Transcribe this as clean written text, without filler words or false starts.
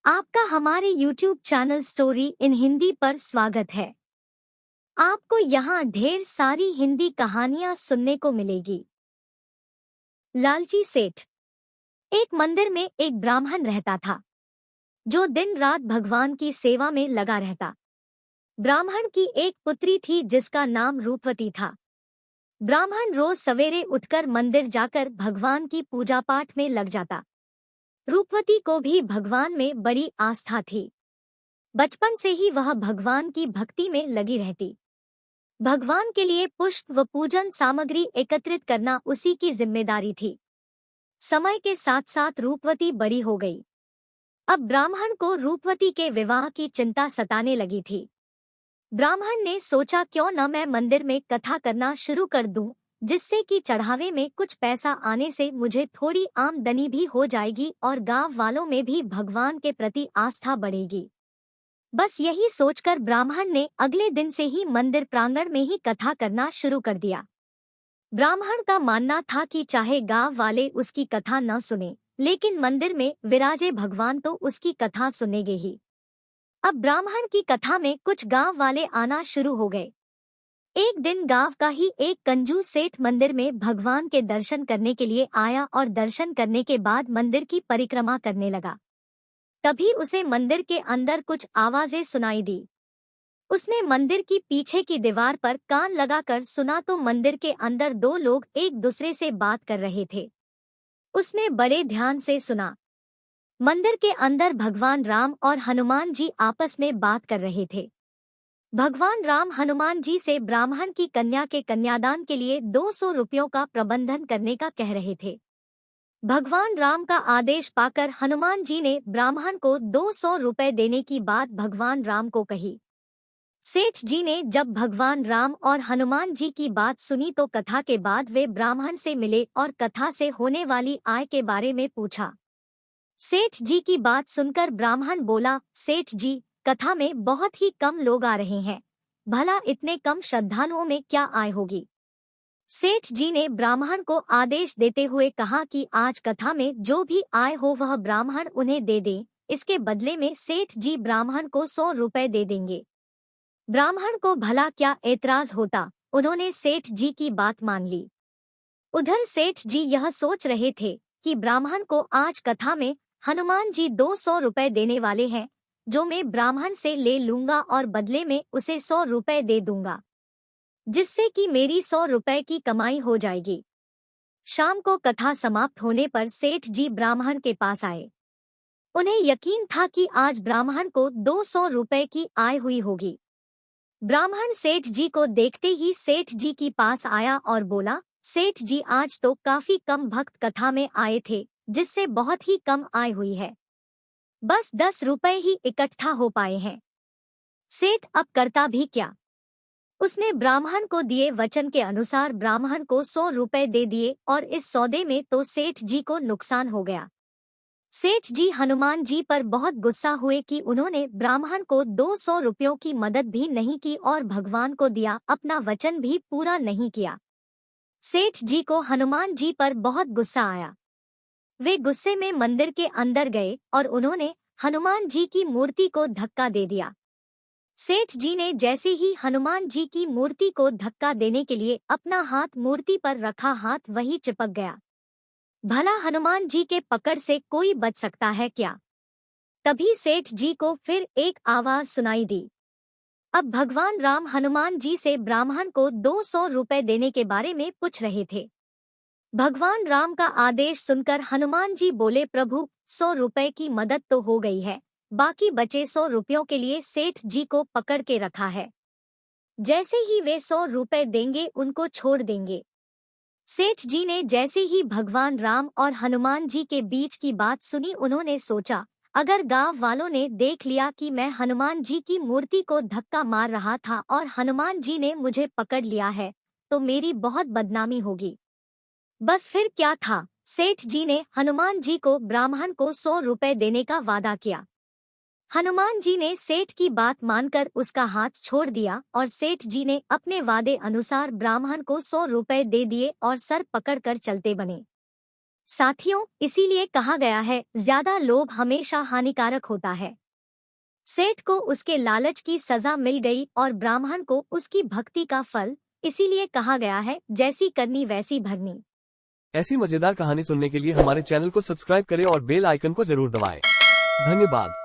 आपका हमारे YouTube channel story in Hindi पर स्वागत है। आपको यहाँ ढेर सारी हिंदी कहानियाँ सुनने को मिलेगी। लालची सेठ। एक मंदिर में एक ब्राह्मण रहता था जो दिन रात भगवान की सेवा में लगा रहता। ब्राह्मण की एक पुत्री थी जिसका नाम रूपवती था। ब्राह्मण रोज सवेरे उठकर मंदिर जाकर भगवान की पूजा पाठ में लग जाता। रूपवती को भी भगवान में बड़ी आस्था थी। बचपन से ही वह भगवान की भक्ति में लगी रहती। भगवान के लिए पुष्प व पूजन सामग्री एकत्रित करना उसी की जिम्मेदारी थी। समय के साथ साथ रूपवती बड़ी हो गई। अब ब्राह्मण को रूपवती के विवाह की चिंता सताने लगी थी। ब्राह्मण ने सोचा क्यों न मैं मंदिर में कथा करना शुरू कर दूं, जिससे कि चढ़ावे में कुछ पैसा आने से मुझे थोड़ी आमदनी भी हो जाएगी और गांव वालों में भी भगवान के प्रति आस्था बढ़ेगी। बस यही सोचकर ब्राह्मण ने अगले दिन से ही मंदिर प्रांगण में ही कथा करना शुरू कर दिया। ब्राह्मण का मानना था कि चाहे गांव वाले उसकी कथा न सुने, लेकिन मंदिर में विराजे भगवान तो उसकी कथा सुनेंगे ही। अब ब्राह्मण की कथा में कुछ गांव वाले आना शुरू हो गए। एक दिन गांव का ही एक कंजूस सेठ मंदिर में भगवान के दर्शन करने के लिए आया और दर्शन करने के बाद मंदिर की परिक्रमा करने लगा। तभी उसे मंदिर के अंदर कुछ आवाजें सुनाई दी। उसने मंदिर की पीछे की दीवार पर कान लगाकर सुना तो मंदिर के अंदर दो लोग एक दूसरे से बात कर रहे थे। उसने बड़े ध्यान से सुना। मंदिर के अंदर भगवान राम और हनुमान जी आपस में बात कर रहे थे। भगवान राम हनुमान जी से ब्राह्मण की कन्या के कन्यादान के लिए 200 रुपयों का प्रबंधन करने का कह रहे थे। भगवान राम का आदेश पाकर हनुमान जी ने ब्राह्मण को 200 रुपए देने की बात भगवान राम को कही। सेठ जी ने जब भगवान राम और हनुमान जी की बात सुनी तो कथा के बाद वे ब्राह्मण से मिले और कथा से होने वाली आय के बारे में पूछा। सेठ जी की बात सुनकर ब्राह्मण बोला, सेठ जी, कथा में बहुत ही कम लोग आ रहे हैं, भला इतने कम श्रद्धालुओं में क्या आय होगी। सेठ जी ने ब्राह्मण को आदेश देते हुए कहा कि आज कथा में जो भी आय हो वह ब्राह्मण उन्हें दे दे। इसके बदले में सेठ जी ब्राह्मण को 100 रुपए दे देंगे। ब्राह्मण को भला क्या एतराज होता, उन्होंने सेठ जी की बात मान ली। उधर सेठ जी यह सोच रहे थे कि ब्राह्मण को आज कथा में हनुमान जी 200 रुपए देने वाले हैं, जो मैं ब्राह्मण से ले लूंगा और बदले में उसे 100 रुपए दे दूंगा, जिससे कि मेरी 100 रुपए की कमाई हो जाएगी। शाम को कथा समाप्त होने पर सेठ जी ब्राह्मण के पास आए। उन्हें यकीन था कि आज ब्राह्मण को 200 रुपए की आय हुई होगी। ब्राह्मण सेठ जी को देखते ही सेठ जी के पास आया और बोला, सेठ जी, आज तो काफी कम भक्त कथा में आए थे, जिससे बहुत ही कम आय हुई है। बस 10 रुपए ही इकट्ठा हो पाए हैं। सेठ अब करता भी क्या। उसने ब्राह्मण को दिए वचन के अनुसार ब्राह्मण को 100 रुपए दे दिए और इस सौदे में तो सेठ जी को नुकसान हो गया। सेठ जी हनुमान जी पर बहुत गुस्सा हुए कि उन्होंने ब्राह्मण को 200 रुपयों की मदद भी नहीं की और भगवान को दिया अपना वचन भी पूरा नहीं किया। सेठ जी को हनुमान जी पर बहुत गुस्सा आया। वे गुस्से में मंदिर के अंदर गए और उन्होंने हनुमान जी की मूर्ति को धक्का दे दिया। सेठ जी ने जैसे ही हनुमान जी की मूर्ति को धक्का देने के लिए अपना हाथ मूर्ति पर रखा, हाथ वहीं चिपक गया। भला हनुमान जी के पकड़ से कोई बच सकता है क्या। तभी सेठ जी को फिर एक आवाज सुनाई दी। अब भगवान राम हनुमान जी से ब्राह्मण को 200 रुपए देने के बारे में पूछ रहे थे। भगवान राम का आदेश सुनकर हनुमान जी बोले, प्रभु, 100 रुपए की मदद तो हो गई है, बाकी बचे 100 रुपयों के लिए सेठ जी को पकड़ के रखा है। जैसे ही वे 100 रुपए देंगे उनको छोड़ देंगे। सेठ जी ने जैसे ही भगवान राम और हनुमान जी के बीच की बात सुनी, उन्होंने सोचा, अगर गांव वालों ने देख लिया कि मैं हनुमान जी की मूर्ति को धक्का मार रहा था और हनुमान जी ने मुझे पकड़ लिया है, तो मेरी बहुत बदनामी होगी। बस फिर क्या था, सेठ जी ने हनुमान जी को ब्राह्मण को 100 रुपए देने का वादा किया। हनुमान जी ने सेठ की बात मानकर उसका हाथ छोड़ दिया और सेठ जी ने अपने वादे अनुसार ब्राह्मण को 100 रुपए दे दिए और सर पकड़कर चलते बने। साथियों, इसीलिए कहा गया है, ज्यादा लोभ हमेशा हानिकारक होता है। सेठ को उसके लालच की सजा मिल गई और ब्राह्मण को उसकी भक्ति का फल। इसीलिए कहा गया है, जैसी करनी वैसी भरनी। ऐसी मजेदार कहानी सुनने के लिए हमारे चैनल को सब्सक्राइब करें और बेल आइकन को जरूर दबाएं। धन्यवाद।